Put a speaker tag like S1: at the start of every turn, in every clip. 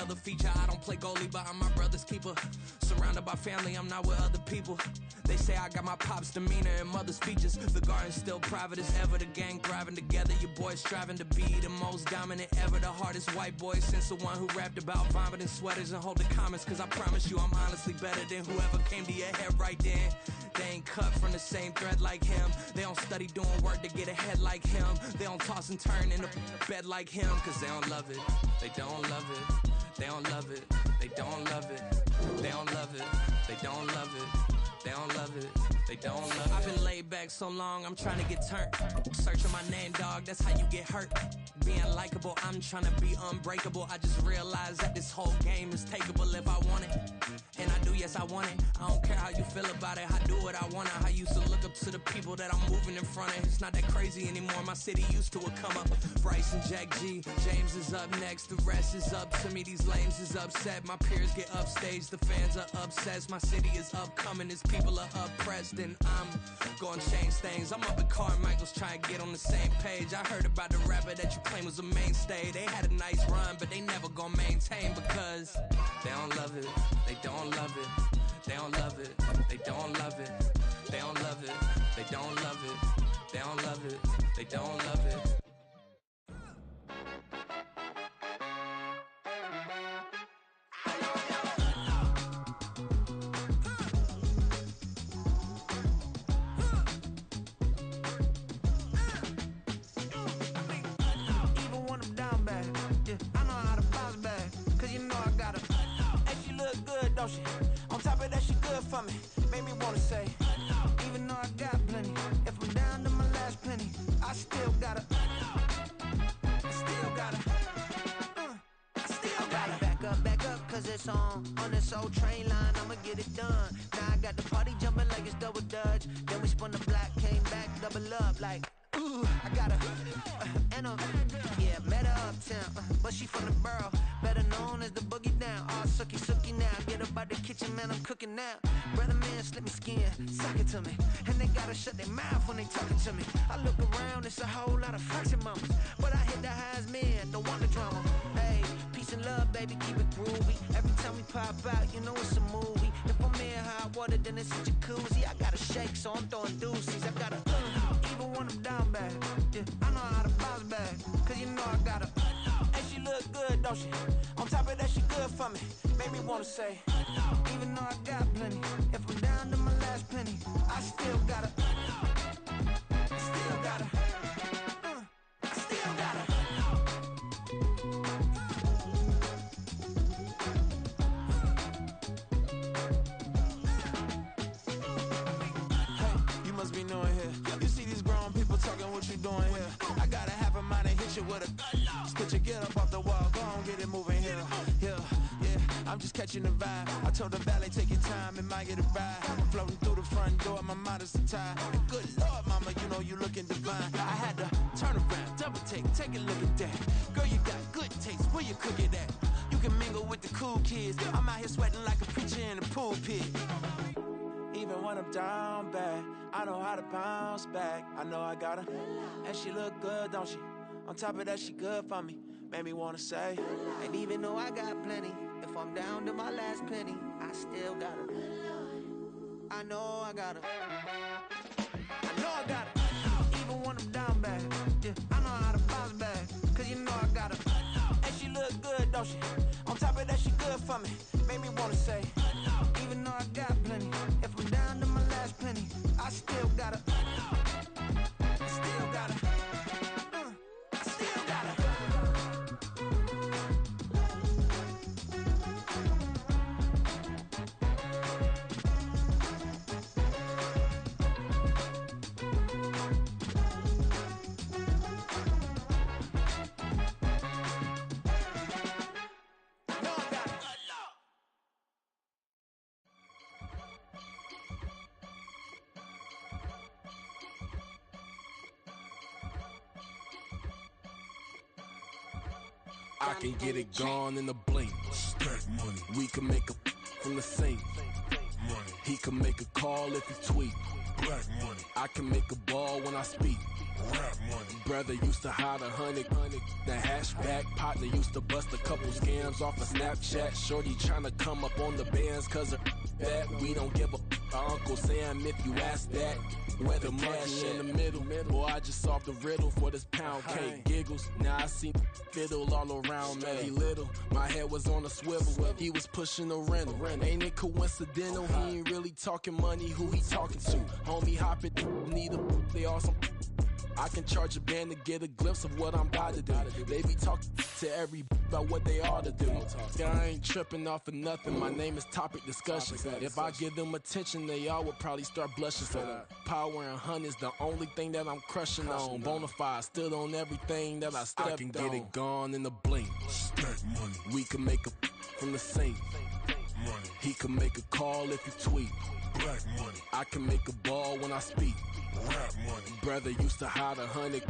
S1: another feature. I don't play goalie, but I'm my brother's keeper. Surrounded by family, I'm not with other people. They say I got my pop's demeanor and mother's features. The garden's still private as ever. The gang thriving together. Your boys striving to be the most dominant ever. The hardest white boy since the one who rapped about vomiting sweaters and holding comments. Cause I promise you I'm honestly better than whoever came to your head right then. They ain't cut from the same thread like him. They don't study doing work to get ahead like him. They don't toss and turn in the bed like him. Cause they don't love it. They don't love it. They don't love it. They don't love it. They don't love it. They don't love it. They don't love it, they don't love it. I've been laid back so long, I'm trying to get turned. Searching my name, dog, that's how you get hurt. Being likable, I'm trying to be unbreakable. I just realized that this whole game is takeable if I want it. And I do, yes, I want it. I don't care how you feel about it, I do what I want it. I used to look up to the people that I'm moving in front of. It's not that crazy anymore, my city used to a come up. Bryce and Jack G, James is up next. The rest is up to me, these lames is upset. My peers get upstage, the fans are obsessed. My city is upcoming, this people are oppressed, and I'm gonna change things. I'm up at Carmichael's trying to get on the same page. I heard about the rapper that you claim was a mainstay. They had a nice run, but they never gonna maintain because they don't love it. They don't love it. They don't love it. They don't love it. They don't love it. They don't love it. They don't love it. They don't love it.
S2: Don't she? On top of that, she good for me. Made me wanna say, even though I got plenty, if I'm down to my last penny, I still gotta, I still gotta, I still gotta. Back up, cause it's on this old train line, I'ma get it done. Now I got the party jumping like it's double dutch. Then we spun the block, came back, double up like, ooh, I got her, and yeah, met her uptown, but she from the borough, better known as the boogie down. All sookie now, get up out the kitchen, man, I'm cooking now. Brother man, slip me skin, suck it to me, and they gotta shut their mouth when they talking to me. I look around, it's a whole lot of fraction mamas, but I hit the highs, man, don't want the drama. Hey, peace and love, baby, keep it groovy. Every time we pop out, you know it's a movie. If I'm in hot water, then it's a jacuzzi. I gotta shake, so I'm throwing deuces. I gotta, even when I'm down bad, yeah, I know how to bounce back, cause you know I gotta, and she look good, don't she? On top of that, she good for me. Made me wanna say, even though I got plenty, if I'm down to my last penny, I still gotta, I still gotta, I still gotta. Hey, you must be new in here. You see these grown people talking, what you doing here? I gotta have a mind and hit you with a spit your get up off the wall, go on, get it moving here. Yeah, I'm just catching the vibe. I told the valet, take your time, it might get a ride. Floating through the front door, my mind is tied. And good Lord, mama, you know you looking divine. I had to turn around, double take a look at that. Girl, you got good taste, where you cook it at? You can mingle with the cool kids. I'm out here sweating like a preacher in a pulpit. Even when I'm down bad, I know how to bounce back. I know I got her, and she look good, don't she? On top of that, she good for me. Made me wanna say, and even though I got plenty, if I'm down to my last penny, I still got her. I know I got her. I know I got her. Even when I'm down bad, yeah, I know how to bounce back, cause you know I got her. And she look good, don't she? On top of that, she good for me. Made me wanna say, even though I got plenty, if I'm down to my last penny, I still got her. I still got her. I still got her.
S3: I can get it gone in a blink. Stack money. We can make a from the sink.
S1: money. He can make a call if he tweet. Black money. I can make a ball when I speak. Rap money. Brother used to hide 100. The hashback partner used to bust a couple scams off of Snapchat. Shorty tryna come up on the bands cause of that. We don't give a Uncle Sam if you ask that. Where the money in the middle. Boy, I just solved the riddle for this pound cake. Giggles, now I see fiddle all around me. Little, my head was on a swivel. He was pushing a rental. Ain't it coincidental? He ain't really talking money. Who he talking to? Homie hopping, neither. They awesome. I can charge a band to get a glimpse of what I'm about to do. They be talking to every about what they ought to do. I ain't tripping off of nothing. My name is topic discussion. If I give them attention, they all would probably start blushing. So power and hunt is the only thing that I'm crushing on. Bonafide, stood on everything that I stepped on. I can get it gone in a blink. Stack money. We can make a from the sink. Money. He can make a call if you tweet. Black money. I can make a ball when I speak. Rap money. Brother used to hide 100.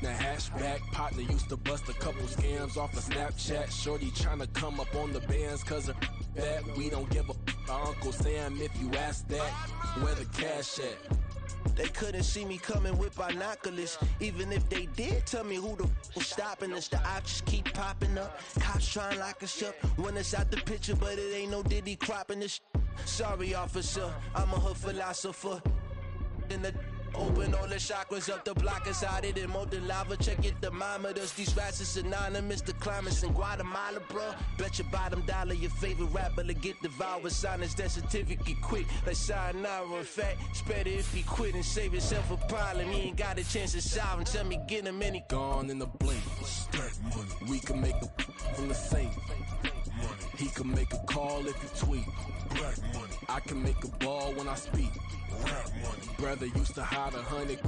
S1: The hashback partner used to bust a couple scams off of Snapchat. Shorty tryna come up on the bands cause of that. We don't give a Uncle Sam if you ask that. Where the cash at?
S2: They couldn't see me coming with binoculars. Even if they did, tell me who the was stopping us. The options keep popping up. Cops trying to lock us up when it's out the picture, but it ain't no Diddy cropping this. Sorry, officer, I'm a hood philosopher. In the open all the chakras up, the block is out it and molten lava. Check your thermometers. These rats is synonymous to climates in Guatemala, bro. Bet your bottom dollar your favorite rapper to get devoured. Sign his death certificate quick. Like sayonara. In fact, it's better if he quit and save himself a problem. He ain't got a chance to solve and tell me get him any.
S1: Gone in the blink. Stack money. We can make a from the sink. Money. He can make a call if you tweet. Black money. I can make a ball when I speak. Rap money. Brother used to hide 100.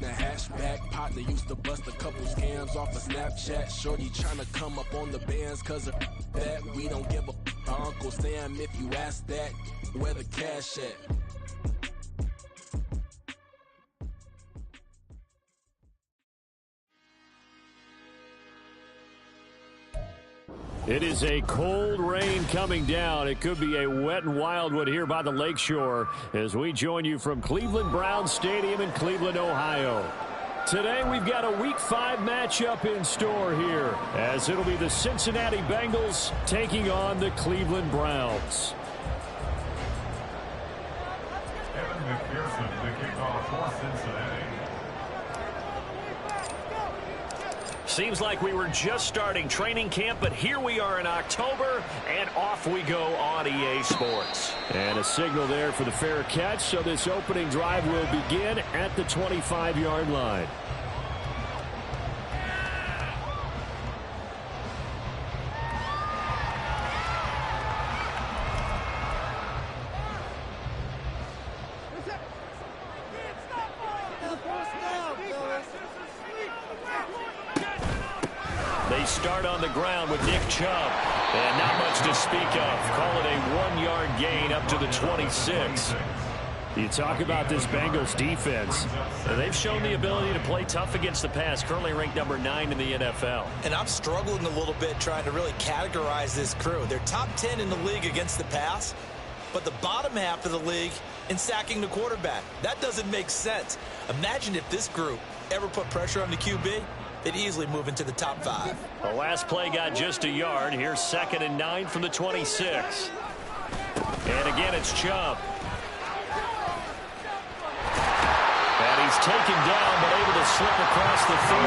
S1: The hashback partner used to bust a couple scams off of Snapchat. Shorty tryna come up on the bands cause of that. We don't give a Uncle Sam if you ask that. Where the cash at?
S4: It is a cold rain coming down. It could be a wet and wild one here by the lakeshore as we join you from Cleveland Browns Stadium in Cleveland, Ohio. Today we've got a Week 5 matchup in store here as it'll be the Cincinnati Bengals taking on the Cleveland Browns.
S5: Evan McPherson, the kickoff for Cincinnati.
S4: Seems like we were just starting training camp, but here we are in October, and off we go on EA Sports. And a signal there for the fair catch, so this opening drive will begin at the 25-yard line. They start on the ground with Nick Chubb, and not much to speak of. Call it a 1-yard gain up to the 26. You talk about this Bengals defense. They've shown the ability to play tough against the pass, currently ranked number 9 in the NFL.
S6: And I'm struggling a little bit trying to really categorize this crew. They're top 10 in the league against the pass, but the bottom half of the league in sacking the quarterback. That doesn't make sense. Imagine if this group ever put pressure on the QB. They'd easily move into the top 5.
S4: The last play got just a yard. Here's 2nd and 9 from the 26. And again, it's Chubb. And he's taken down, but able to slip across the 35.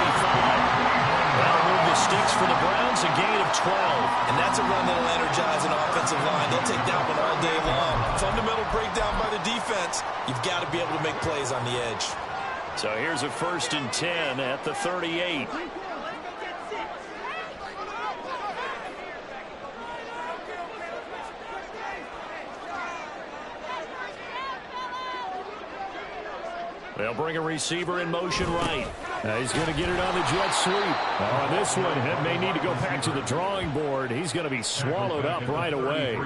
S4: That'll move the sticks for the Browns, a gain of 12.
S6: And that's a run that'll energize an offensive line. They'll take that one all day long. Fundamental breakdown by the defense. You've got to be able to make plays on the edge.
S4: So here's a 1st and 10 at the 38. They'll bring a receiver in motion right. He's going to get it on the jet sweep. On this one, he may need to go back to the drawing board. He's going to be swallowed up right away.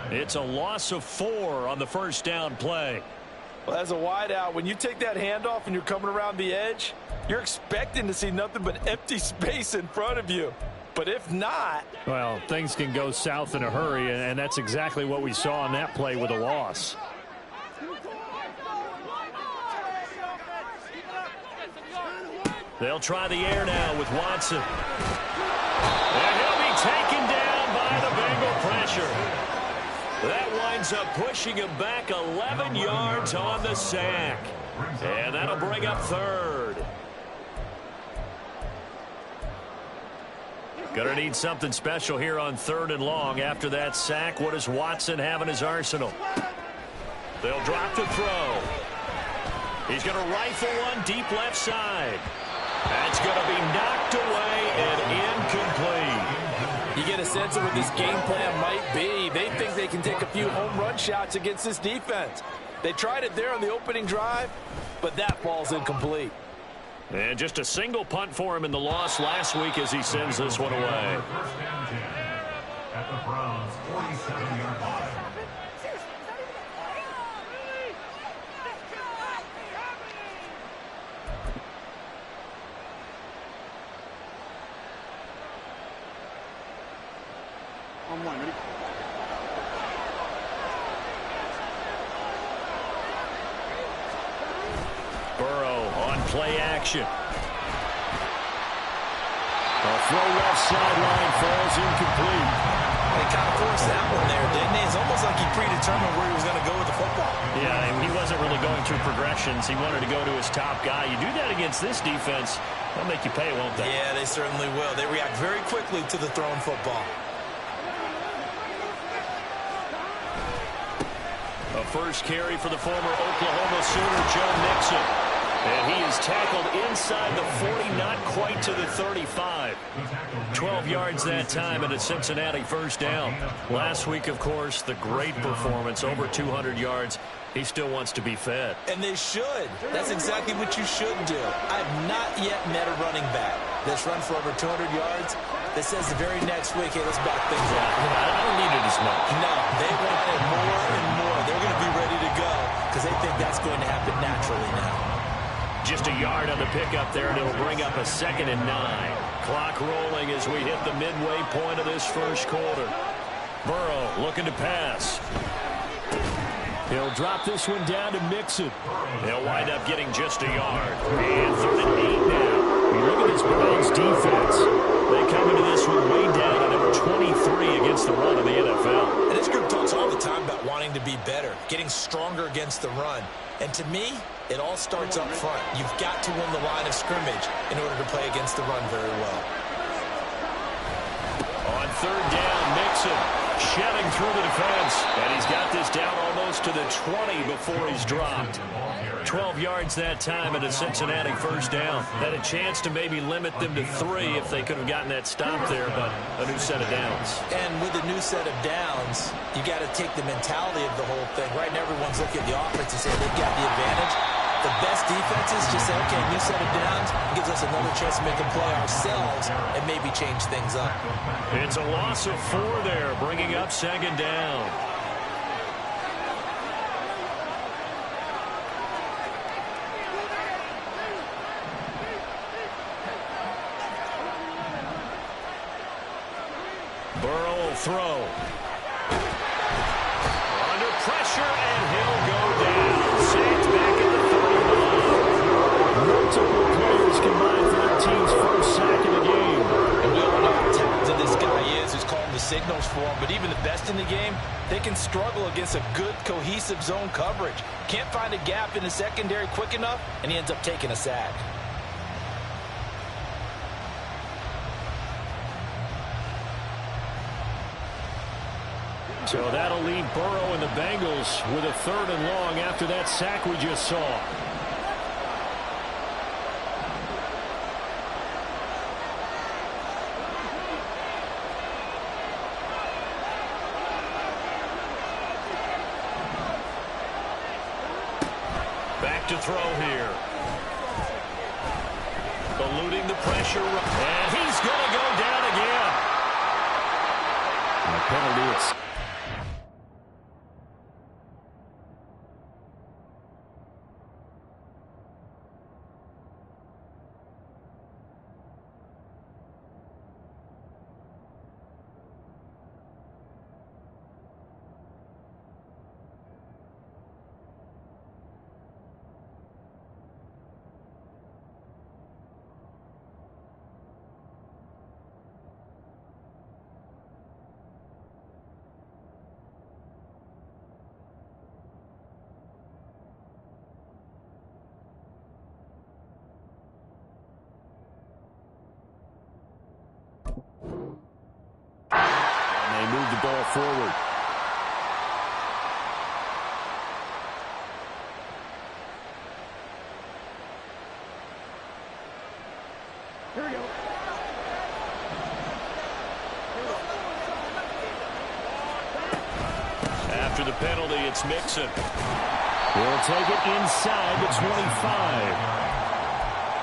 S4: It's a loss of 4 on the first down play.
S7: Well, as a wideout, when you take that handoff and you're coming around the edge, you're expecting to see nothing but empty space in front of you. But if not...
S4: Well, things can go south in a hurry, and that's exactly what we saw on that play with a loss. They'll try the air now with Watson. And he'll be taken down by the Bengal pressure. That winds up pushing him back 11 yards on the sack. And that'll bring up third. Gonna need something special here on 3rd and long. After that sack, what does Watson have in his arsenal? They'll drop the throw. He's gonna rifle one deep left side. That's gonna be knocked away and incomplete.
S7: You get a sense of what this game plan might be. They think they can take a few home run shots against this defense. They tried it there on the opening drive, but that ball's incomplete.
S4: And just a single punt for him in the loss last week as he sends this one away.
S5: First down 10 at the Browns' 47-yard line.
S8: On one, ready?
S4: Burrow on play action. A throw left sideline falls incomplete.
S6: They kind of forced that one there, didn't they? It's almost like he predetermined where he was going to go with the football.
S4: Yeah, he wasn't really going through progressions. He wanted to go to his top guy. You do that against this defense, they'll make you pay, won't they?
S6: Yeah, they certainly will. They react very quickly to the thrown football.
S4: A first carry for the former Oklahoma Sooner, Joe Mixon. And he is tackled inside the 40, not quite to the 35. 12 yards that time and a Cincinnati first down. Last week, of course, the great performance, over 200 yards. He still wants to be fed.
S6: And they should. That's exactly what you should do. I've not yet met a running back that's run for over 200 yards that says the very next week, hey, let's back things up.
S4: I don't need it as much.
S6: No, they want it more and more. They're going to be ready to go because they think that's going to happen naturally now.
S4: Just a yard on the pickup there, and it'll bring up a 2nd and 9. Clock rolling as we hit the midway point of this first quarter. Burrow looking to pass. He'll drop this one down to Mixon. They'll wind up getting just a yard. And 3rd and 8 now. You look at this Browns defense. They come into this one way down at number 23 against the run of the NFL.
S6: And this group talks all the time about wanting to be better, getting stronger against the run. And to me, it all starts up front. You've got to win the line of scrimmage in order to play against the run very well.
S4: On 3rd down, Mixon shedding through the defense. And he's got this down almost to the 20 before he's dropped. 12 yards that time and a Cincinnati first down. Had a chance to maybe limit them to 3 if they could have gotten that stop there, but a new set of downs.
S6: And with a new set of downs, you got to take the mentality of the whole thing. Right now, everyone's looking at the offense and saying they've got the advantage. The best defenses just say, okay, new set of downs gives us another chance to make a play ourselves and maybe change things up.
S4: It's a loss of 4 there, bringing up 2nd down. Burrow will throw. Under pressure, and he'll go down. Sacked back at the 31. Multiple players combined for their team's first sack in the game.
S6: And we all know how talented this guy is who's calling the signals for him. But even the best in the game, they can struggle against a good, cohesive zone coverage. Can't find a gap in the secondary quick enough, and he ends up taking a sack.
S4: So that'll leave Burrow and the Bengals with a 3rd and long after that sack we just saw. Back to throw here. Eluding the pressure. And he's going to go down again. And the penalty is... move the ball forward.
S8: Here we go.
S4: After the penalty, it's Mixon. He'll take it inside the 25.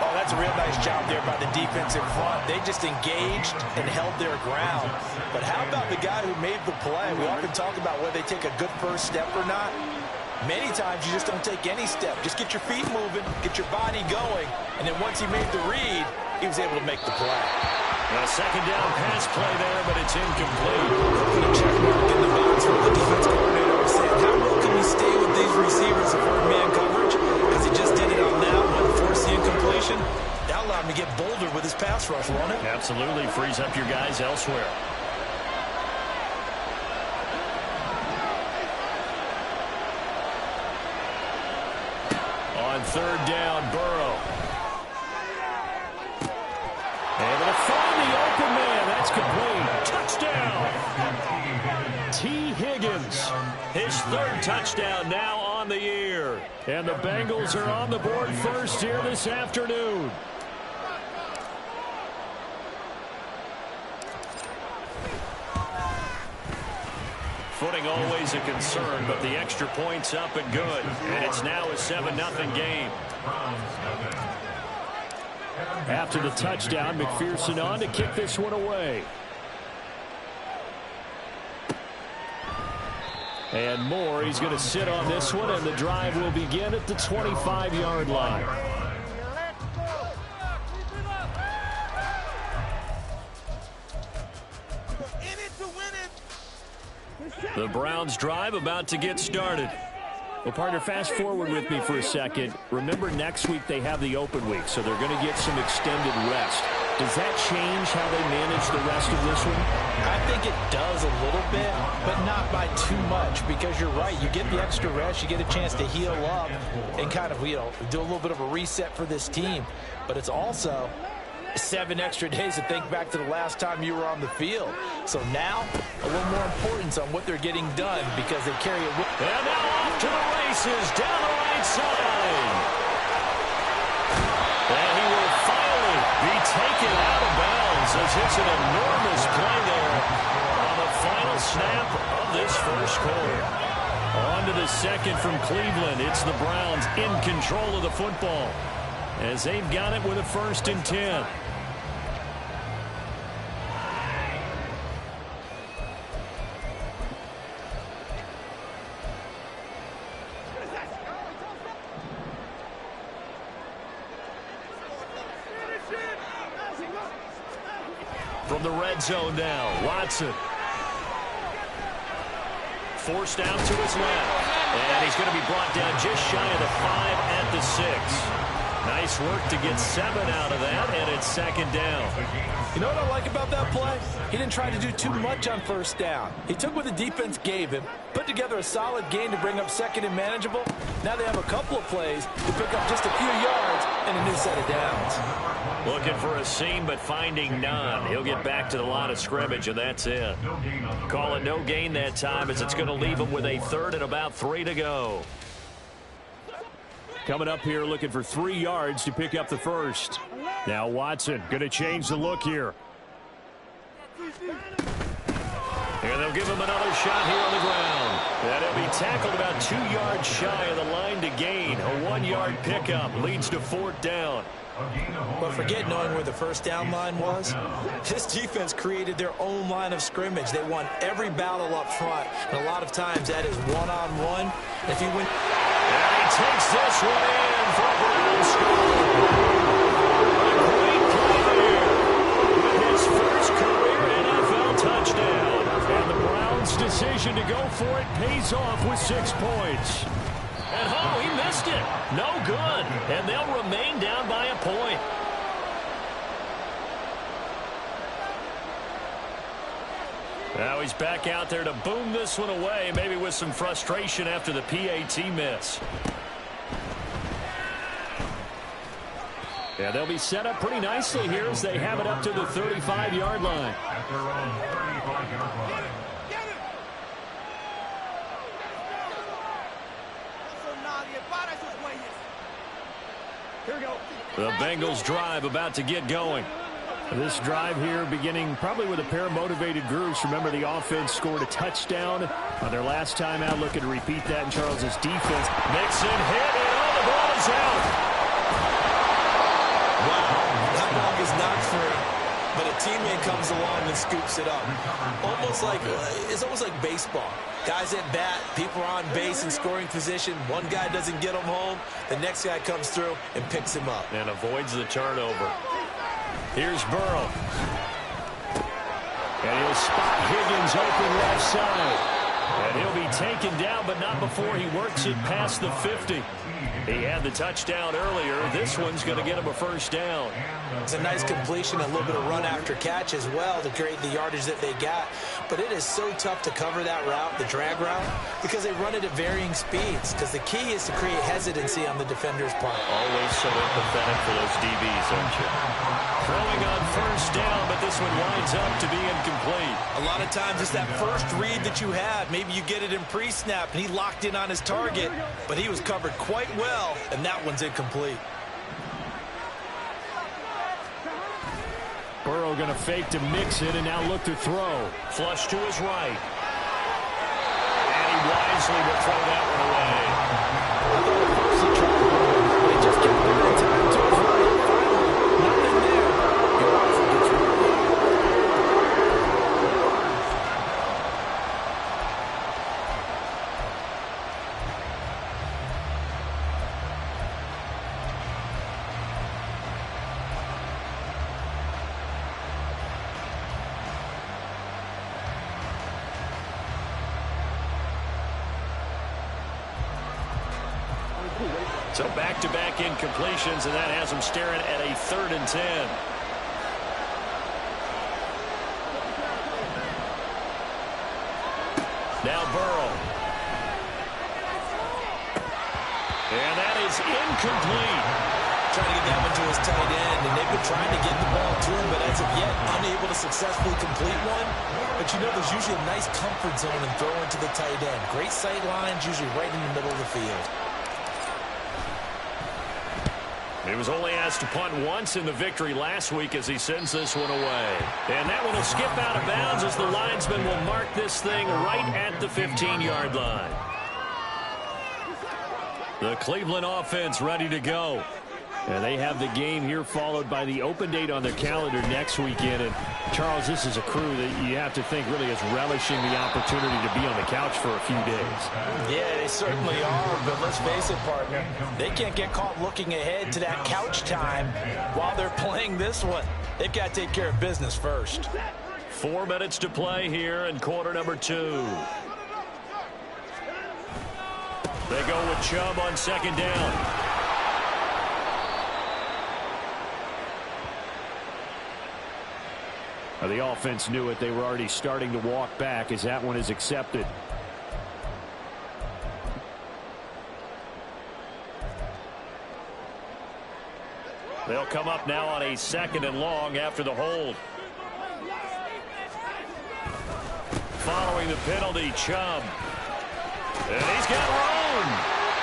S6: Oh, that's a real nice job there by the defensive front. They just engaged and held their ground. But how about the guy who made the play? We often talk about whether they take a good first step or not. Many times you just don't take any step. Just get your feet moving, get your body going, and then once he made the read, he was able to make the play.
S4: A second down pass play there, but it's incomplete.
S6: Put a check mark in the box where the defense coordinator was saying, how well can we stay with these receivers in man coverage? Because he just did it on that one, forced the incompletion. That allowed him to get bolder with his pass rush, won't it?
S4: Absolutely. Frees up your guys elsewhere. On third down, Burrow. Able to find the open man. That's complete. Touchdown. T. Higgins. His third touchdown now on the year. And the Bengals are on the board first here this afternoon. Footing always a concern, but the extra point's up and good. And it's now a 7-0 game. After the touchdown, McPherson on to kick this one away. And Moore, he's going to sit on this one, and the drive will begin at the 25-yard line. The Browns drive about to get started. Well, partner, fast forward with me for a second. Remember, next week they have the open week, so they're going to get some extended rest. Does that change how they manage the rest of this one?
S6: I think it does a little bit, but not by too much, because you're right. You get the extra rest, you get a chance to heal up and kind of, do a little bit of a reset for this team. But it's also 7 extra days to think back to the last time you were on the field. So now, a little more importance on what they're getting done because they carry it with them.
S4: And now off to the races down the right side. And he will finally be taken out of bounds as it's an enormous play there on the final snap of this first quarter. On to the second from Cleveland. It's the Browns in control of the football as they've got it with a 1st and 10. From the red zone now, Watson. Forced out to his left. And he's going to be brought down just shy of the 5 at the 6. Nice work to get 7 out of that, and it's 2nd down.
S6: You know what I like about that play? He didn't try to do too much on 1st down. He took what the defense gave him, put together a solid gain to bring up 2nd and manageable. Now they have a couple of plays to pick up just a few yards and a new set of downs.
S4: Looking for a seam, but finding none. He'll get back to the line of scrimmage, and that's it. Call it no gain that time as it's going to leave him with a 3rd and about 3 to go. Coming up here looking for 3 yards to pick up the 1st. Now Watson going to change the look here. And they'll give him another shot here on the ground. And he'll be tackled about 2 yards shy of the line to gain. A 1-yard pickup leads to 4th down.
S6: But forget knowing where the 1st down line was. This defense created their own line of scrimmage. They won every battle up front. And a lot of times that is one-on-one. If you win...
S4: And he takes this one in for a Brown score. A great play there with his first career NFL touchdown. And the Browns' decision to go for it pays off with 6 points. And oh, he missed it. No good. And they'll remain down by a point. Now he's back out there to boom this one away, maybe with some frustration after the PAT miss. Yeah, they'll be set up pretty nicely here as they have it up to the 35-yard line.
S5: At their own 35-yard line.
S4: The Bengals drive about to get going. This drive here beginning probably with a pair of motivated groups. Remember, the offense scored a touchdown on their last time out. Looking to repeat that in Charles's defense. Mixon hit, and the ball is out.
S6: Wow, that ball is not free, but a teammate comes along and scoops it up. It's almost like baseball. Guys at bat, people are on base in scoring position. One guy doesn't get him home. The next guy comes through and picks him up.
S4: And avoids the turnover. Here's Burrow. And he'll spot Higgins open left side. And he'll be taken down, but not before he works it past the 50. He had the touchdown earlier. This one's going to get him a first down.
S6: It's a nice completion, a little bit of run after catch as well to create the yardage that they got. But it is so tough to cover that route, the drag route, because they run it at varying speeds. Because the key is to create hesitancy on the defender's part.
S4: Always so empathetic for those DBs, aren't you? Throwing on first down, but this one winds up to be incomplete.
S6: A lot of times it's that first read that you have. Maybe you get it in pre-snap, and he locked in on his target, but he was covered quite well, and that one's incomplete.
S4: Burrow going to fake to mix it and now look to throw. Flush to his right. And he wisely will throw that one away.
S7: I thought at first he tried to run, but he just kept giving time to his right. Finally, nothing there. He wisely gets rid of it.
S4: So back-to-back incompletions, and that has him staring at a 3rd and 10. Now Burrow. And that is incomplete.
S6: Trying to get that one to his tight end, and they've been trying to get the ball to him, but as of yet, unable to successfully complete one. But you know, there's usually a nice comfort zone in throwing to the tight end. Great sight lines, usually right in the middle of the field.
S4: He was only asked to punt once in the victory last week as he sends this one away. And that one will skip out of bounds as the linesman will mark this thing right at the 15-yard line. The Cleveland offense ready to go. And they have the game here followed by the open date on their calendar next weekend. And, Charles, this is a crew that you have to think really is relishing the opportunity to be on the couch for a few days.
S7: Yeah, they certainly are, but let's face it, partner. They can't get caught looking ahead to that couch time while they're playing this one. They've got to take care of business first.
S4: 4 minutes to play here in quarter number 2. They go with Chubb on 2nd down. The offense knew it. They were already starting to walk back as that one is accepted. They'll come up now on a 2nd and long after the hold. Following the penalty, Chubb. And he's got room.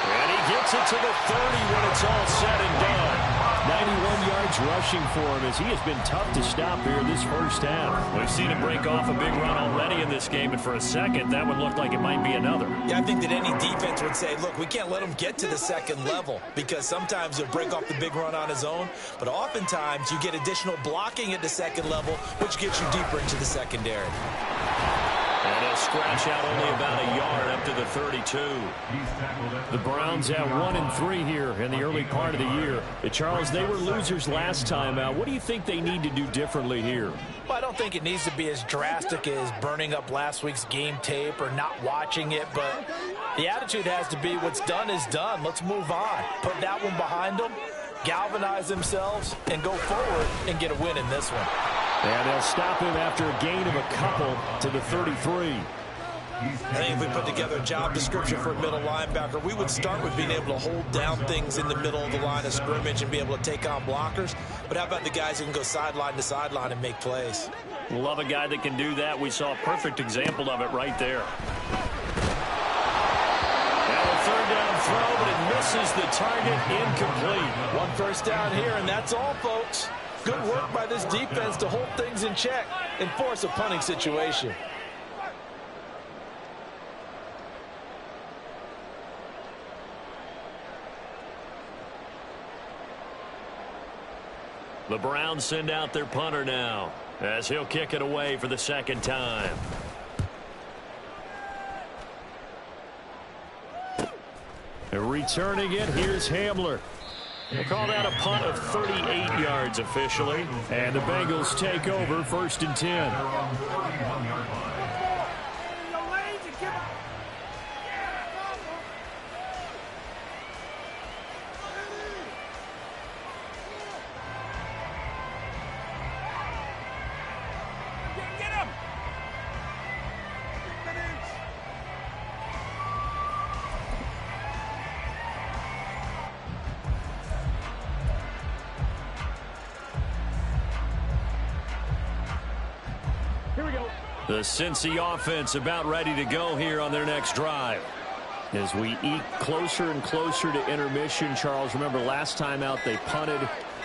S4: And he gets it to the 30 when it's all said and done. 91 yards rushing for him as he has been tough to stop here this first half. We've seen him break off a big run already in this game, and for a second, that would look like it might be another.
S6: Yeah, I think that any defense would say, look, we can't let him get to the 2nd level because sometimes he'll break off the big run on his own, but oftentimes you get additional blocking at the 2nd level, which gets you deeper into the secondary.
S4: And he'll scratch out only about a yard up to the 32. The Browns at 1-3 here in the early part of the year. Charles, they were losers last time out. What do you think they need to do differently here?
S7: Well, I don't think it needs to be as drastic as burning up last week's game tape or not watching it, but the attitude has to be what's done is done. Let's move on. Put that one behind them, galvanize themselves, and go forward and get a win in this one.
S4: And they'll stop him after a gain of a couple to the 33.
S6: I think if we put together a job description for a middle linebacker, we would start with being able to hold down things in the middle of the line of scrimmage and be able to take on blockers. But how about the guys who can go sideline to sideline and make plays?
S4: Love a guy that can do that. We saw a perfect example of it right there. Now a 3rd down throw, but it misses the target, incomplete.
S7: One first down here, and that's all, folks. Good work by this defense to hold things in check and force a punting situation.
S4: The Browns send out their punter now, as he'll kick it away for the second time. Returning it, here's Hamler. They call that a punt of 38 yards officially. And the Bengals take over 1st and 10. The Cincy offense about ready to go here on their next drive. As we eke closer and closer to intermission, Charles, remember last time out they punted.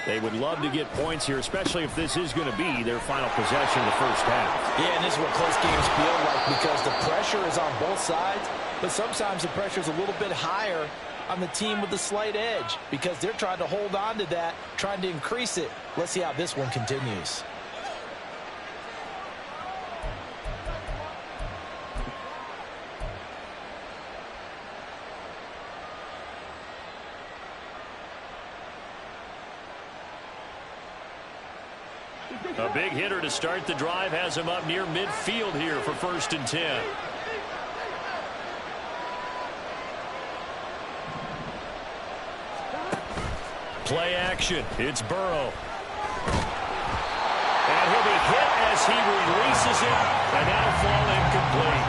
S4: They would love to get points here, especially if this is going to be their final possession of the first half.
S7: Yeah, and this is what close games feel like because the pressure is on both sides, but sometimes the pressure is a little bit higher on the team with the slight edge because they're trying to hold on to that, trying to increase it. Let's see how this one continues.
S4: A big hitter to start the drive has him up near midfield here for 1st and 10. Play action. It's Burrow. And he'll be hit as he releases it, and that'll fall incomplete.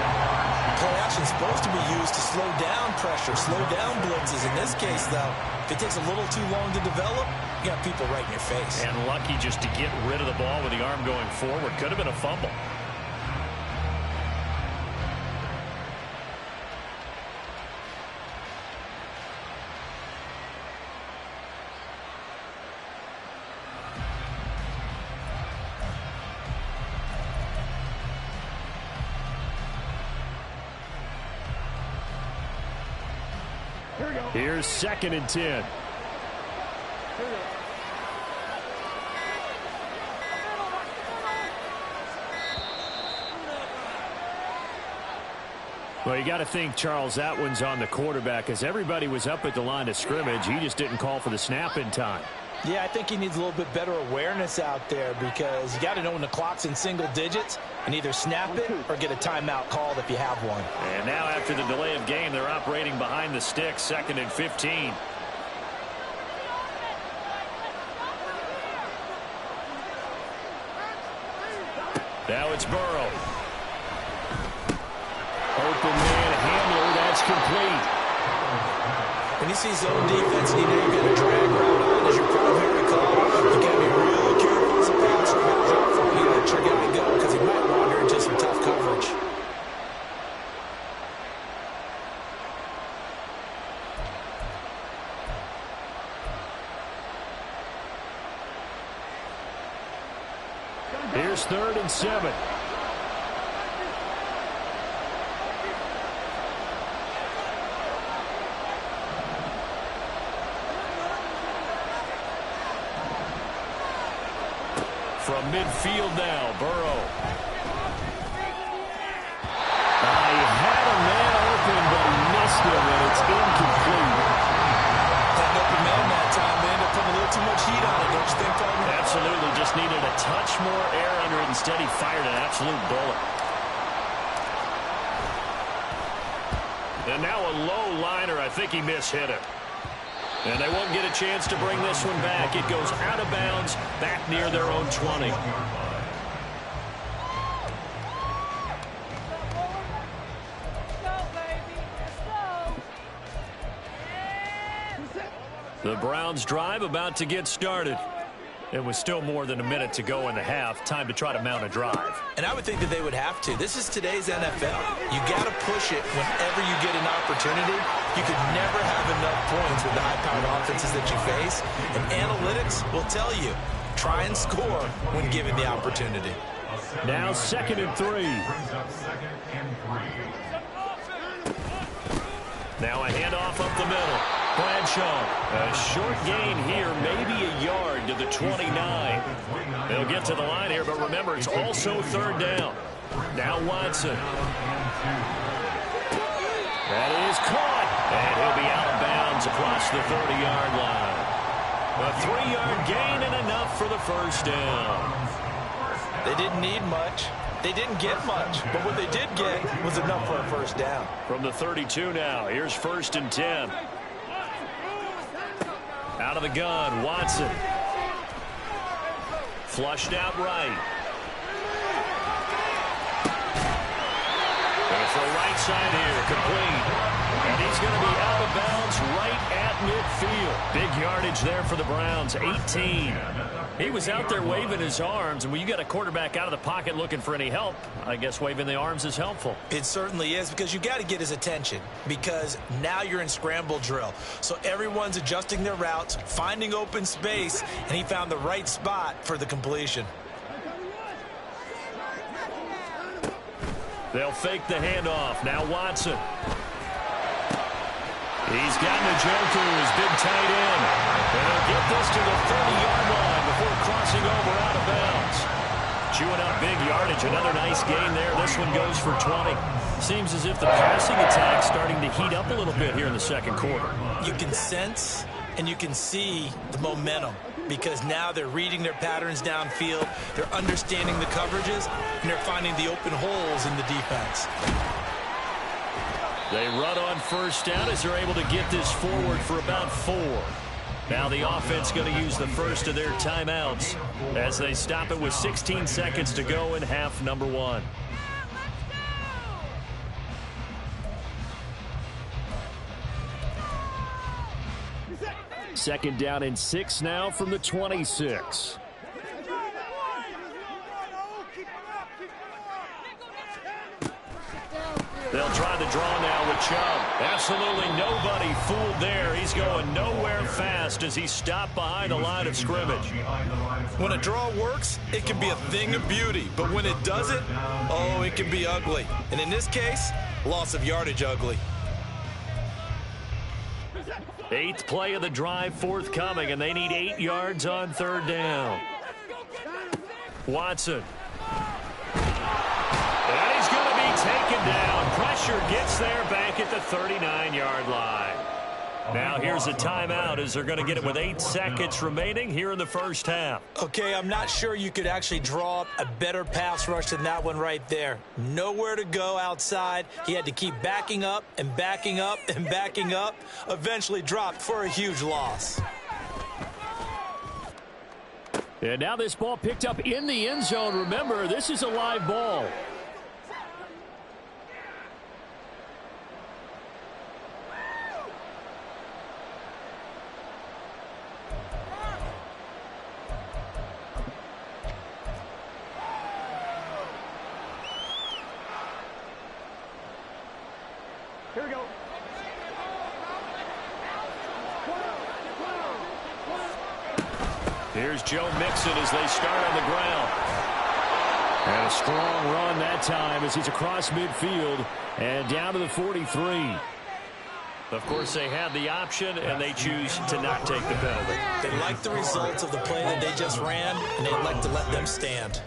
S6: Play action is supposed to be used to slow down pressure, slow down blitzes. In this case, though, if it takes a little too long to develop, you got people right in your face.
S4: And lucky just to get rid of the ball with the arm going forward. Could have been a fumble. Here's 2nd and 10. Well, you got to think, Charles, that one's on the quarterback as everybody was up at the line of scrimmage. He just didn't call for the snap in time.
S7: Yeah, I think he needs a little bit better awareness out there because you got to know when the clock's in single digits and either snap it or get a timeout called if you have one.
S4: And now after the delay of game, they're operating behind the sticks, 2nd and 15. Now it's Burrow. Open man, Hamler, that's complete.
S6: When you see zone defense, you know you've got a drag route on as your primary call. You got to be real careful as a bouncer about drop for you let your guy go because he might wander into some tough coverage.
S4: Here's 3rd and 7. From midfield now, Burrow. He had a man open, but he missed him, and it's incomplete.
S6: That open man that time, they ended up putting a little too much heat on it, don't you think, Tony?
S4: Absolutely, just needed a touch more air under it. Instead, he fired an absolute bullet. And now a low liner. I think he mishit it. And they won't get a chance to bring this one back. It goes out of bounds, back near their own 20. The Browns drive about to get started. It was still more than a minute to go in the half. Time to try to mount a drive.
S6: And I would think that they would have to. This is today's NFL. You got to push it whenever you get an opportunity. You could never have enough points with the high-powered offenses that you face. And analytics will tell you, try and score when given the opportunity.
S4: Now 2nd and 3. Now a handoff up the middle. Bradshaw, a short gain here, maybe a yard to the 29. They'll get to the line here, but remember, it's also 3rd down. Now Watson. That is caught, and he'll be out of bounds across the 30-yard line. A 3-yard gain and enough for the 1st down.
S7: They didn't need much. They didn't get much, but what they did get was enough for a 1st down.
S4: From the 32 now, here's 1st and 10. Out of the gun, Watson. Flushed out right. Going to throw right side here, complete. And he's going to be out of bounds right at midfield. Big yardage there for the Browns, 18. He was out there waving his arms, and when you got a quarterback out of the pocket looking for any help, I guess waving the arms is helpful.
S6: It certainly is, because you got to get his attention, because now you're in scramble drill. So everyone's adjusting their routes, finding open space, and he found the right spot for the completion.
S4: They'll fake the handoff. Now Watson. He's got Njoku, his big tight end. And he'll get this to the 30-yard line before crossing over out of bounds. Chewing up big yardage. Another nice gain there. This one goes for 20. Seems as if the passing attack's starting to heat up a little bit here in the 2nd quarter.
S6: You can sense and you can see the momentum, because now they're reading their patterns downfield. They're understanding the coverages, and they're finding the open holes in the defense.
S4: They run on 1st down as they're able to get this forward for about 4. Now the offense going to use the first of their timeouts as they stop it with 16 seconds to go in half number 1. Second down and 6 now from the 26. They'll try the draw now with Chubb. Absolutely nobody fooled there. He's going nowhere fast as he stopped behind the line of scrimmage.
S6: When a draw works, it can be a thing of beauty. But when it doesn't, oh, it can be ugly. And in this case, loss of yardage ugly.
S4: 8th play of the drive forthcoming, and they need 8 yards on 3rd down. Watson. And he's going to be taken down. Pressure gets there back at the 39-yard line. Now here's a timeout as they're going to get it with 8 seconds remaining here in the 1st half.
S6: Okay, I'm not sure you could actually draw up a better pass rush than that one right there. Nowhere to go outside. He had to keep backing up and backing up and backing up. Eventually dropped for a huge loss.
S4: And now this ball picked up in the end zone. Remember, this is a live ball.
S8: Here we go.
S4: Here's Joe Mixon as they start on the ground. And a strong run that time as he's across midfield and down to the 43. Of course, they had the option, and they choose to not take the penalty.
S6: They like the results of the play that they just ran, and they elect to let them stand.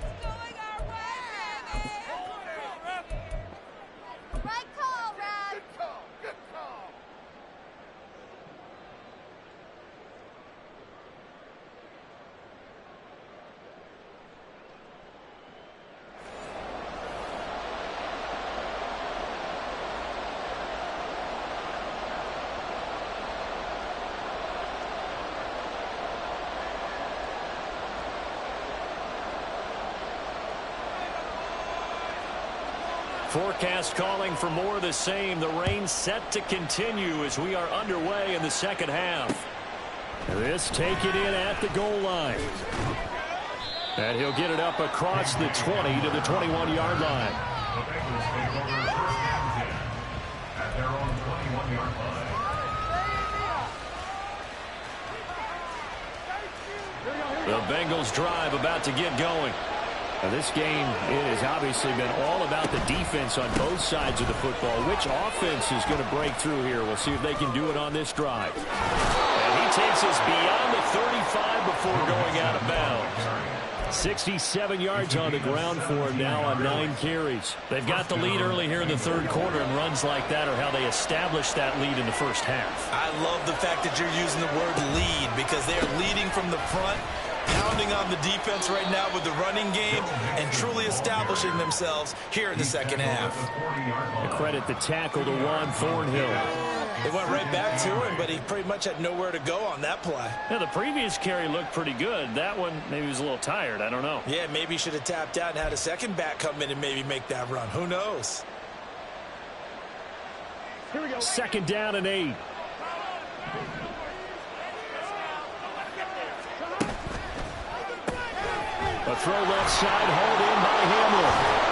S4: Forecast calling for more of the same. The rain set to continue as we are underway in the 2nd half. This taken in at the goal line. And he'll get it up across the 20 to the 21-yard line.
S5: The Bengals take over first and 10 at their own 21-yard line.
S4: The Bengals drive about to get going. Now this game, it has obviously been all about the defense on both sides of the football. Which offense is going to break through here? We'll see if they can do it on this drive. And he takes us beyond the 35 before going out of bounds. 67 yards on the ground for him now on 9 carries. They've got the lead early here in the third quarter, and runs like that are how they establish that lead in the first half.
S6: I love the fact that you're using the word lead because they are leading from the front, pounding on the defense right now with the running game and truly establishing themselves here in the second half.
S4: I credit the tackle to Juan Thornhill.
S6: They went right back to him, but he pretty much had nowhere to go on that play.
S4: Yeah, the previous carry looked pretty good. That one, maybe he was a little tired. I don't know.
S6: Yeah, maybe he should have tapped out and had a second back come in and maybe make that run. Who knows?
S8: Here we go.
S4: 2nd down and 8. A throw left side, hauled in by Hamlin.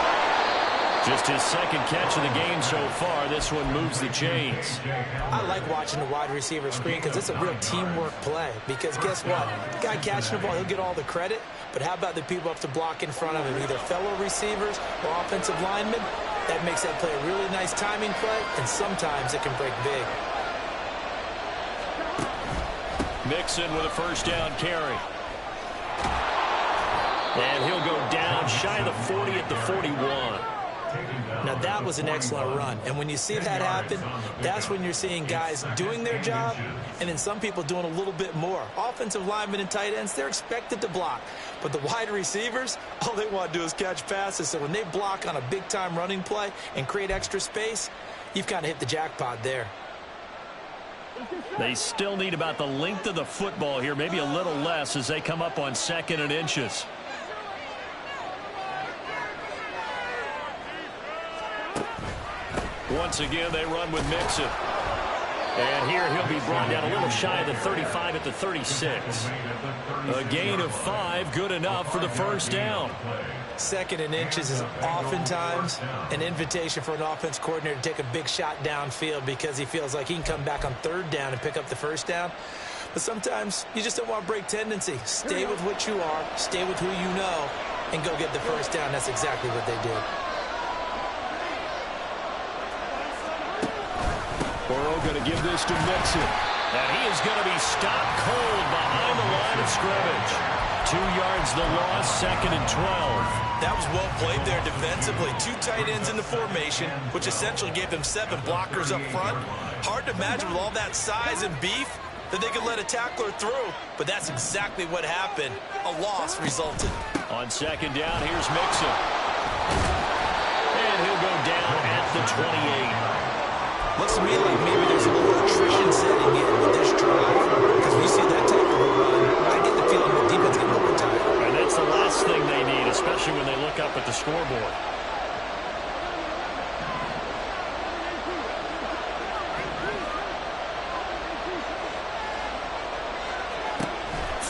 S4: Just his second catch of the game so far. This one moves the chains.
S6: I like watching the wide receiver screen because it's a real teamwork play. Because guess what? The guy catching the ball, he'll get all the credit. But how about the people up to block in front of him, either fellow receivers or offensive linemen? That makes that play a really nice timing play, and sometimes it can break big.
S4: Mixon with a first down carry. And he'll go down shy of the 40 at the 41.
S6: Now, that was an excellent run. And when you see that happen, that's when you're seeing guys doing their job and then some people doing a little bit more. Offensive linemen and tight ends, they're expected to block. But the wide receivers, all they want to do is catch passes. So when they block on a big-time running play and create extra space, you've kind of hit the jackpot there.
S4: They still need about the length of the football here, maybe a little less as they come up on 2nd and inches. Once again, they run with Mixon. And here he'll be brought down a little shy of the 35 at the 36. A gain of 5, good enough for the first down.
S6: 2nd and inches is oftentimes an invitation for an offense coordinator to take a big shot downfield because he feels like he can come back on 3rd down and pick up the first down. But sometimes you just don't want to break tendency. Stay with what you are, stay with who you know, and go get the first down. That's exactly what they did.
S4: Burrow going to give this to Mixon. And he is going to be stopped cold behind the line of scrimmage. 2 yards the loss, 2nd and 12.
S6: That was well played there defensively. 2 tight ends in the formation, which essentially gave them 7 blockers up front. Hard to imagine with all that size and beef that they could let a tackler through. But that's exactly what happened. A loss resulted.
S4: On 2nd down, here's Mixon. And he'll go down at the 28.
S6: Looks to me like maybe there's a little attrition setting in with this drive because we see that type of a run. I get the feeling the defense getting overtime.
S4: And that's the last thing they need, especially when they look up at the scoreboard.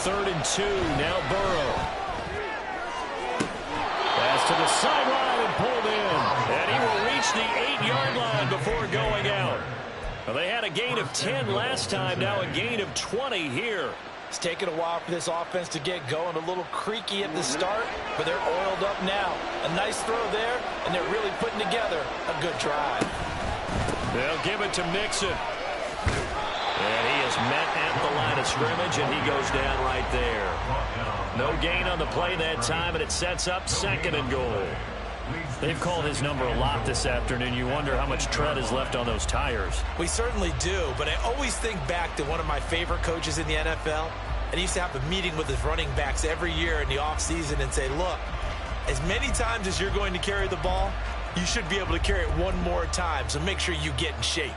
S4: Third and 2, now Burrow. Pass to the sideline and pulled in. And he will reach the 8-yard line before going out. Well, they had a gain of 10 last time, now a gain of 20 here.
S7: It's taken a while for this offense to get going. A little creaky at the start, but they're oiled up now. A nice throw there, and they're really putting together a good drive.
S4: They'll give it to Mixon. And he is met at the line of scrimmage, and he goes down right there. No gain on the play that time, and it sets up 2nd and goal. They've called his number a lot this afternoon. You wonder how much tread is left on those tires.
S6: We certainly do, but I always think back to one of my favorite coaches in the NFL. And he used to have a meeting with his running backs every year in the offseason and say, look, as many times as you're going to carry the ball, you should be able to carry it one more time, so make sure you get in shape.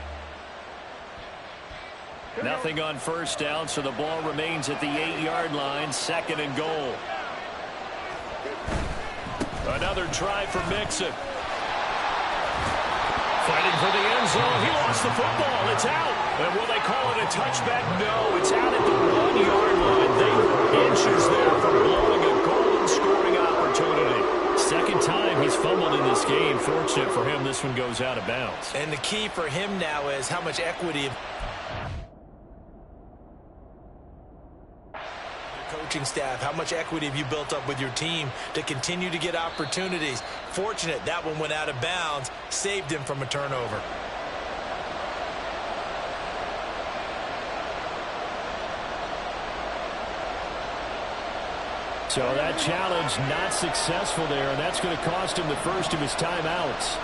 S4: Nothing on first down, so the ball remains at the 8-yard line, 2nd and goal. Another try for Mixon. Fighting for the end zone. He lost the football. It's out. And will they call it a touchback? No, it's out at the 1-yard line. They were inches there from blowing a goal scoring opportunity. Second time he's fumbled in this game. Fortunate for him, this one goes out of bounds.
S6: And the key for him now is how much equity coaching staff, how much equity have you built up with your team to continue to get opportunities? Fortunate that one went out of bounds, saved him from a turnover.
S4: So that challenge not successful there, and that's going to cost him the first of his timeouts.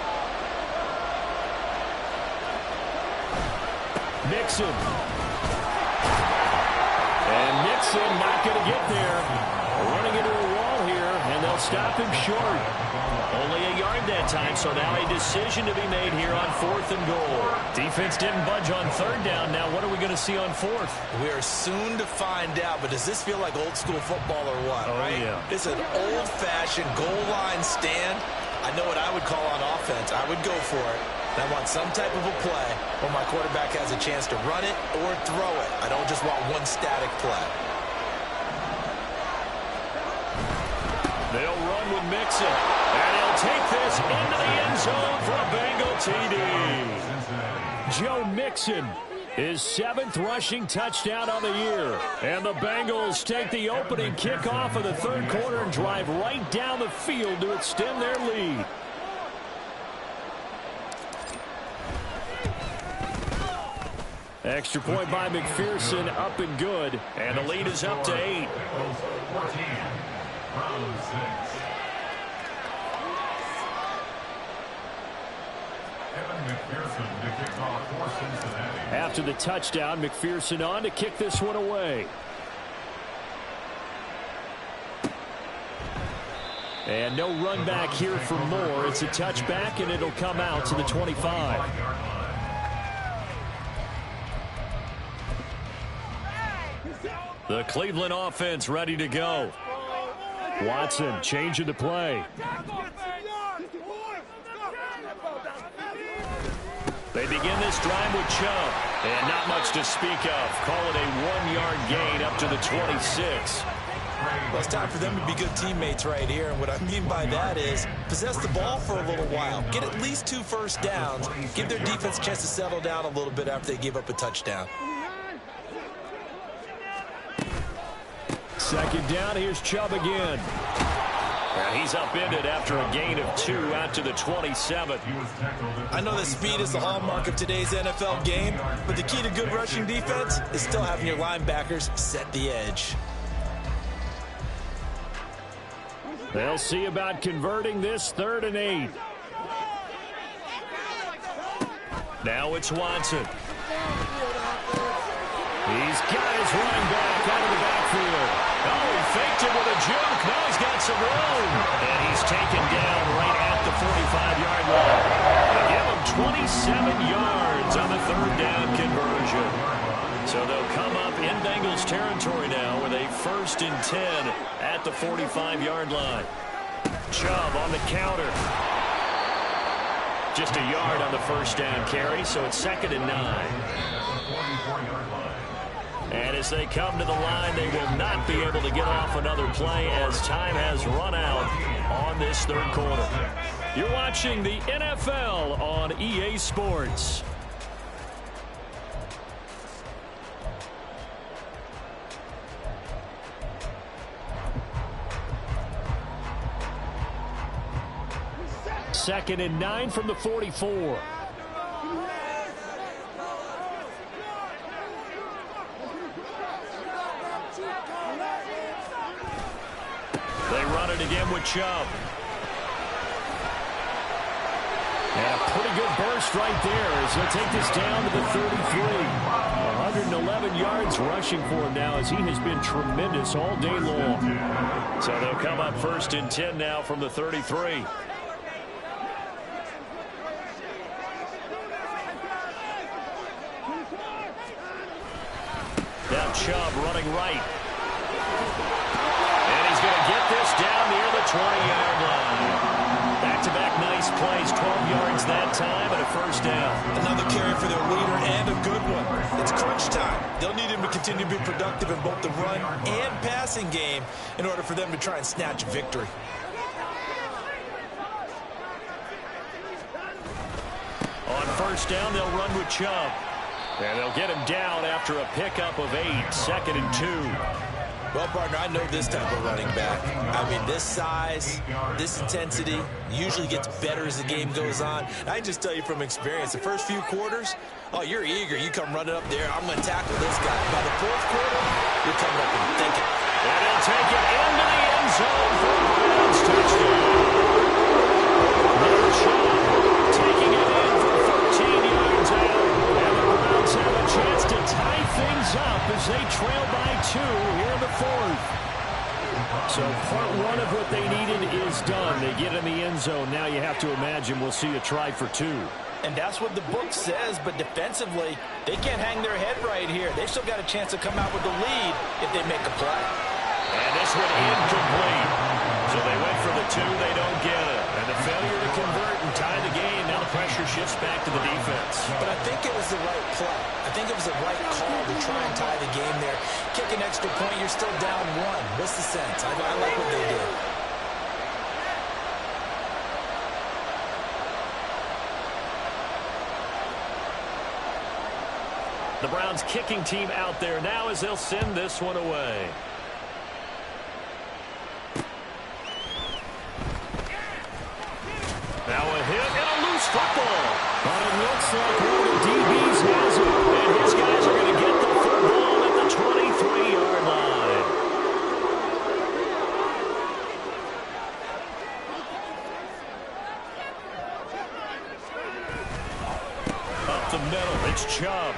S4: Mixon. And Mixon not going to get there. Running into a wall here, and they'll stop him short. Only a yard that time, so now a decision to be made here on 4th and goal. Defense didn't budge on 3rd down. Now what are we going to see on 4th?
S6: We are soon to find out, but does this feel like old school football or what, right?
S4: Yeah.
S6: It's an old-fashioned goal line stand. I know what I would call on offense. I would go for it. And I want some type of a play where my quarterback has a chance to run it or throw it. I don't just want one static play.
S4: They'll run with Mixon, and he'll take this into the end zone for a Bengal TD. Joe Mixon, his 7th rushing touchdown on the year. And the Bengals take the opening kickoff of the 3rd quarter and drive right down the field to extend their lead. Extra point by McPherson, up and good. And the lead is up to 8.
S5: 14, round 6. McPherson to kick off for Cincinnati.
S4: After the touchdown, McPherson on to kick this one away. And no run back here for Moore. It's a touchback, and it'll come out to the 25. The Cleveland offense ready to go. Watson changing the play. They begin this drive with Chubb. And not much to speak of. Call it a 1-yard gain up to the 26.
S6: Well, it's time for them to be good teammates right here. And what I mean by that is possess the ball for a little while. Get at least 2 first downs. Give their defense a chance to settle down a little bit after they give up a touchdown.
S4: Second down, here's Chubb again. And he's upended after a gain of 2 out to the 27.
S6: I know that speed is the hallmark of today's NFL game, but the key to good rushing defense is still having your linebackers set the edge.
S4: They'll see about converting this 3rd and 8. Now it's Watson. He's got his running back out of the backfield. Oh, he faked it with a juke. Now he's got some room. And he's taken down right at the 45-yard line. They give him 27 yards on the 3rd down conversion. So they'll come up in Bengals territory now with a 1st and 10 at the 45-yard line. Chubb on the counter. Just a yard on the 1st down carry, so it's 2nd and 9. And as they come to the line, they will not be able to get off another play as time has run out on this 3rd quarter. You're watching the NFL on EA Sports. Second and 9 from the 44. They run it again with Chubb. And a pretty good burst right there as they'll take this down to the 33. 111 yards rushing for him now as he has been tremendous all day long. So they'll come up 1st and 10 now from the 33. Now Chubb running right. And he's going to get this down near the 20-yard line. Back-to-back nice plays, 12 yards that time and a first down.
S6: Another carry for their leader and a good one. It's crunch time. They'll need him to continue to be productive in both the run and passing game in order for them to try and snatch a victory.
S4: On first down, they'll run with Chubb. And they'll get him down after a pickup of 8, 2nd and 2.
S6: Well, partner, I know this type of running back. I mean, this size, this intensity usually gets better as the game goes on. I can just tell you from experience, the first few quarters, oh, you're eager. You come running up there, I'm going to tackle this guy. By the fourth quarter, you're coming up and thinking.
S4: And he'll take it into the end zone for a Browns touchdown. Taking it in for 14 yards out. And the Browns have a chance to tie things up as they trail by 2 here in the 4th. So part 1 of what they needed is done. They get in the end zone. Now you have to imagine we'll see a try for 2.
S7: And that's what the book says, but defensively, they can't hang their head right here. They've still got a chance to come out with the lead if they make a play.
S4: And this one incomplete. So they went for the 2, they don't get it. And the failure to convert and tie the game, now the pressure shifts back to the defense.
S6: But I think it was the right play. I think it was the right call to try and tie the game there. Kick an extra point, you're still down 1. What's the sense? I like what they did.
S4: The Browns kicking team out there now as they'll send this one away. Now a hit and a loose football. But it looks like one of the DBs has it. And his guys are going to get the football at the 23-yard line. Up the middle, it's Chubb.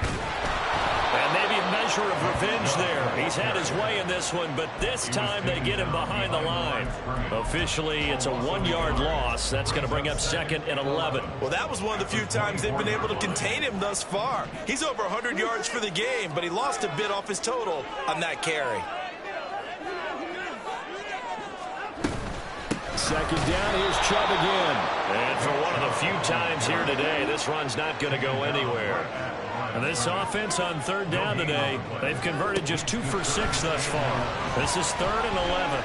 S4: And maybe a measure of revenge there. He's had his way in this one, but this time they get him behind the line. Officially, it's a 1-yard loss. That's going to bring up 2nd and 11.
S6: Well, that was one of the few times they've been able to contain him thus far. He's over 100 yards for the game, but he lost a bit off his total on that carry.
S4: 2nd down, here's Chubb again. And for one of the few times here today, this run's not going to go anywhere. And this offense on 3rd down today, they've converted just 2 for 6 thus far. This is 3rd and 11.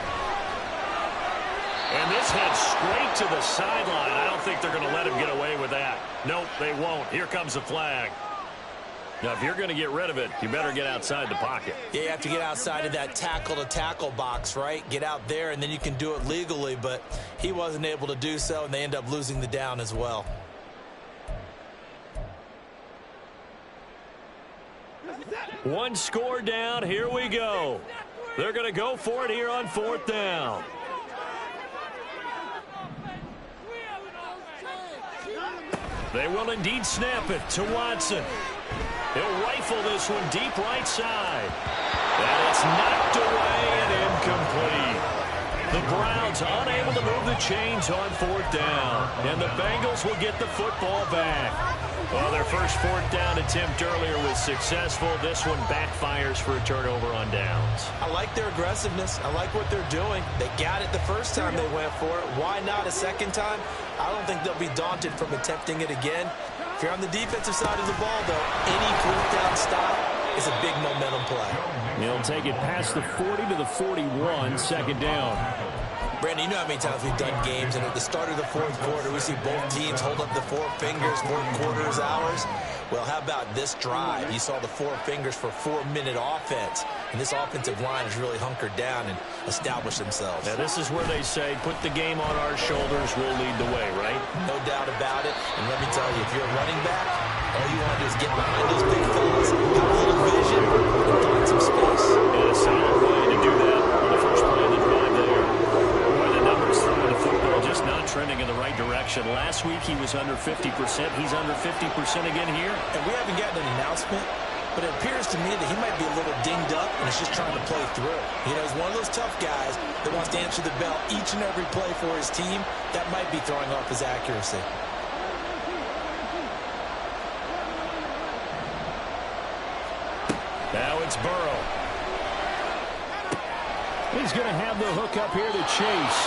S4: And this heads straight to the sideline. I don't think they're going to let him get away with that. Nope, they won't. Here comes the flag. Now, if you're going to get rid of it, you better get outside the pocket.
S6: Yeah, you have to get outside of that tackle-to-tackle box, right? Get out there, and then you can do it legally, but he wasn't able to do so, and they end up losing the down as well.
S4: One score down. Here we go. They're going to go for it here on 4th down. They will indeed snap it to Watson. He'll rifle this one deep right side. And it's knocked away and incomplete. The Browns unable to move the chains on 4th down. And the Bengals will get the football back. Well, their first 4th down attempt earlier was successful. This one backfires for a turnover on downs.
S6: I like their aggressiveness. I like what they're doing. They got it the first time they went for it. Why not a second time? I don't think they'll be daunted from attempting it again. If you're on the defensive side of the ball, though, any 4th down stop is a big momentum play.
S4: He'll take it past the 40 to the 41, 2nd down.
S6: Brandon, you know how many times we've done games, and at the start of the 4th quarter, we see both teams hold up the 4 fingers, 4th quarter is ours. Well, how about this drive? You saw the 4 fingers for 4-minute offense, and this offensive line has really hunkered down and established themselves.
S4: Now, this is where they say, put the game on our shoulders, we'll lead the way, right?
S6: No doubt about it, and let me tell you, if you're a running back, all you want to do is get behind those big fellas, have a little vision, and find some space.
S4: And a solid way to do that on the first play of the drive there. The football just not trending in the right direction. Last week he was under 50%. He's under 50% again here.
S6: And we haven't gotten an announcement, but it appears to me that he might be a little dinged up and is just trying to play through. You know, he's one of those tough guys that wants to answer the bell each and every play for his team. That might be throwing off his accuracy.
S4: Now it's Burrow. He's going to have the hook up here to Chase.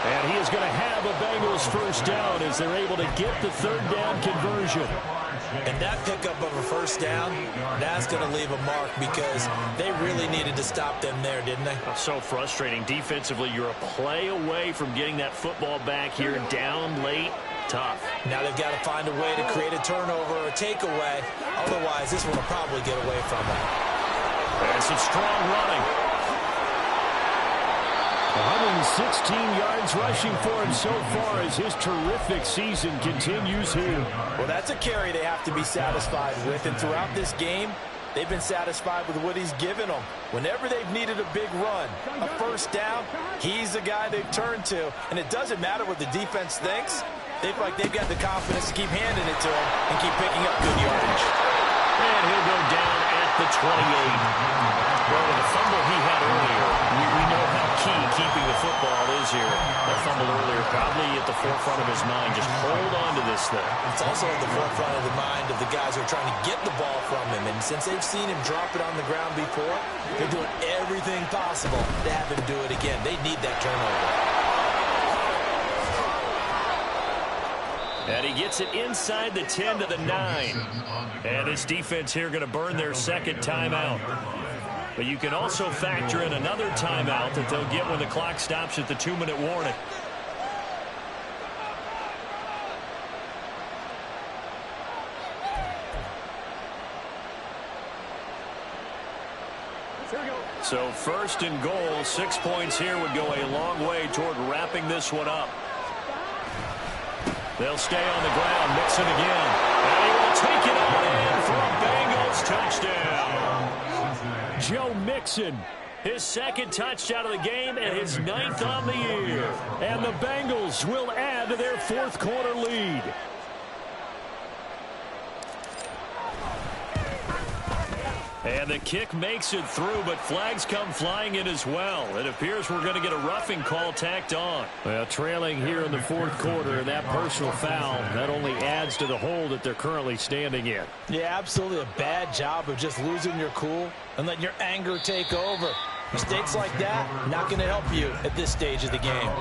S4: And he is going to have a Bengals first down as they're able to get the third down conversion.
S6: And that pickup of a first down, that's going to leave a mark because they really needed to stop them there, didn't they?
S4: So frustrating. Defensively, you're a play away from getting that football back here down late. Tough.
S6: Now they've got to find a way to create a turnover or a takeaway. Otherwise, this one will probably get away from them.
S4: And some strong running. 116 yards rushing for him so far as his terrific season continues here.
S7: Well, that's a carry they have to be satisfied with. And throughout this game, they've been satisfied with what he's given them. Whenever they've needed a big run, a first down, he's the guy they've turned to. And it doesn't matter what the defense thinks. They feel like they've got the confidence to keep handing it to him and keep picking up good yardage.
S4: And he'll go down at the 28. Well, with the fumble he had earlier, we know how key keeping the football is here. That fumble earlier probably at the forefront of his mind. Just hold on to this thing.
S6: It's also at the forefront of the mind of the guys who are trying to get the ball from him. And since they've seen him drop it on the ground before, they're doing everything possible to have him do it again. They need that turnover.
S4: And he gets it inside the 10 to the 9. And this defense here going to burn their second timeout. But you can also factor in another timeout that they'll get when the clock stops at the 2-minute warning. So first and goal, 6 points here would go a long way toward wrapping this one up. They'll stay on the ground, Mixon again. And he will take it on in for a Bengals touchdown. Joe Mixon, his second touchdown of the game and his 9th on the year. And the Bengals will add to their fourth quarter lead. And the kick makes it through, but flags come flying in as well. It appears we're going to get a roughing call tacked on. Well, trailing here in the fourth quarter, and that personal foul, that only adds to the hole that they're currently standing in.
S7: Yeah, absolutely a bad job of just losing your cool and letting your anger take over. Mistakes like that, not going to help you at this stage of the game.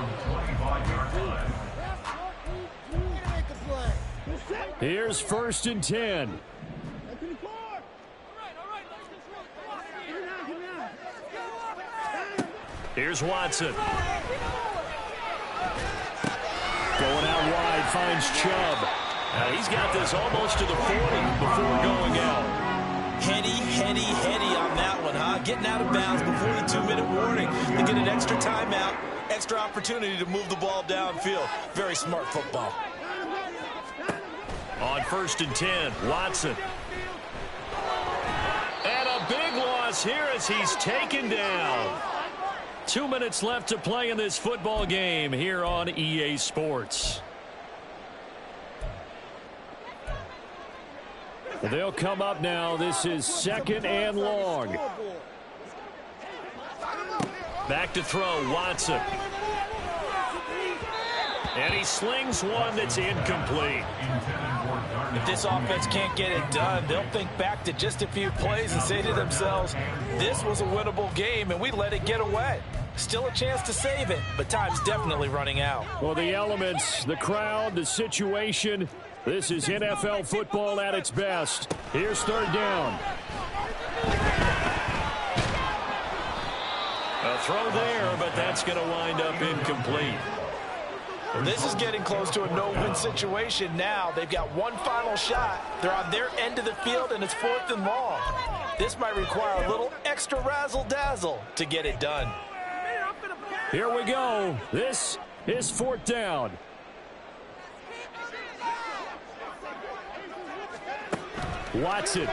S4: Here's first and 10. Here's Watson. Going out wide, finds Chubb. Now he's got this almost to the 40 before going out.
S6: Heady on that one, huh? Getting out of bounds before the 2-minute warning. They get an extra timeout, extra opportunity to move the ball downfield. Very smart football.
S4: On first and 10, Watson. And a big loss here as he's taken down. 2 minutes left to play in this football game here on EA Sports. They'll come up now. This is second and long. Back to throw, Watson. And he slings one that's incomplete.
S7: If this offense can't get it done, they'll think back to just a few plays and say to themselves, this was a winnable game and we let it get away. Still a chance to save it, but time's definitely running out.
S4: Well, the elements, the crowd, the situation, this is NFL football at its best. Here's third down. A throw there, but that's going to wind up incomplete.
S7: Well, this is getting close to a no-win situation now. They've got one final shot. They're on their end of the field, and it's 4th and long. This might require a little extra razzle-dazzle to get it done.
S4: Here we go. This is 4th down. Watson.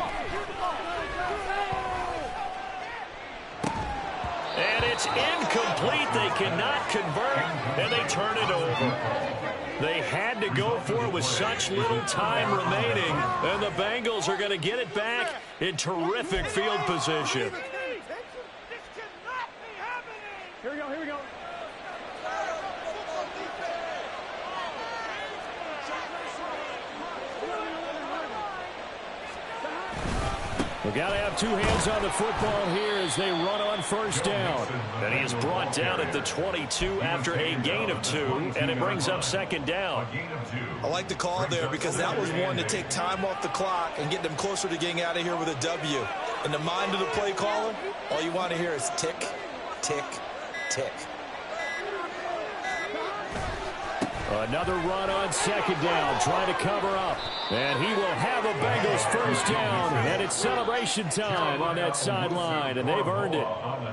S4: And it's incomplete. They cannot convert, and they turn it over. They had to go for it with such little time remaining, and the Bengals are going to get it back in terrific field position.
S8: Here we go, here we go.
S4: We've got to have two hands on the football here as they run on first down.
S9: And he is brought down at the 22 after a gain of 2, and it brings up second down.
S6: I like the call there because that was one to take time off the clock and get them closer to getting out of here with a W. In the mind of the play caller, all you want to hear is tick, tick, tick.
S4: Another run on second down, trying to cover up. And he will have a Bengals first down. And it's celebration time on that sideline, and they've earned it.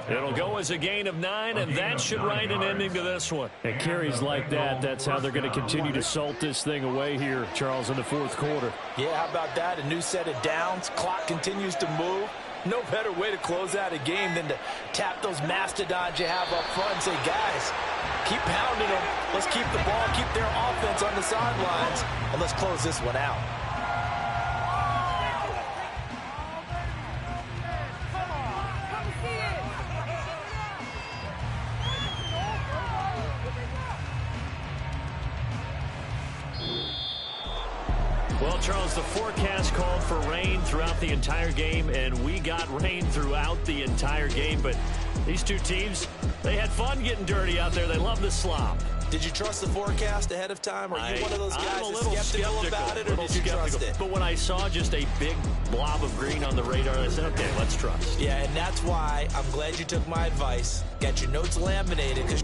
S9: It'll go as a gain of 9, and that should write an ending to this one.
S4: And carries like that, that's how they're going to continue to salt this thing away here, Charles, in the fourth quarter.
S7: Yeah, how about that? A new set of downs. Clock continues to move. No better way to close out a game than to tap those mastodons you have up front and say, guys, keep pounding them. Let's keep the ball, keep their offense on the sidelines, and let's close this one out.
S9: Well, Charles, the forecast called for rain throughout the entire game, and we got rain throughout the entire game. But these two teams, they had fun getting dirty out there. They love the slop.
S6: Did you trust the forecast ahead of time? Are you one of those guys
S9: I'm a little
S6: skeptical about it, or did you trust it?
S9: But when I saw just a big blob of green on the radar, I said, okay, let's trust.
S6: Yeah, and that's why I'm glad you took my advice. Got your notes laminated, because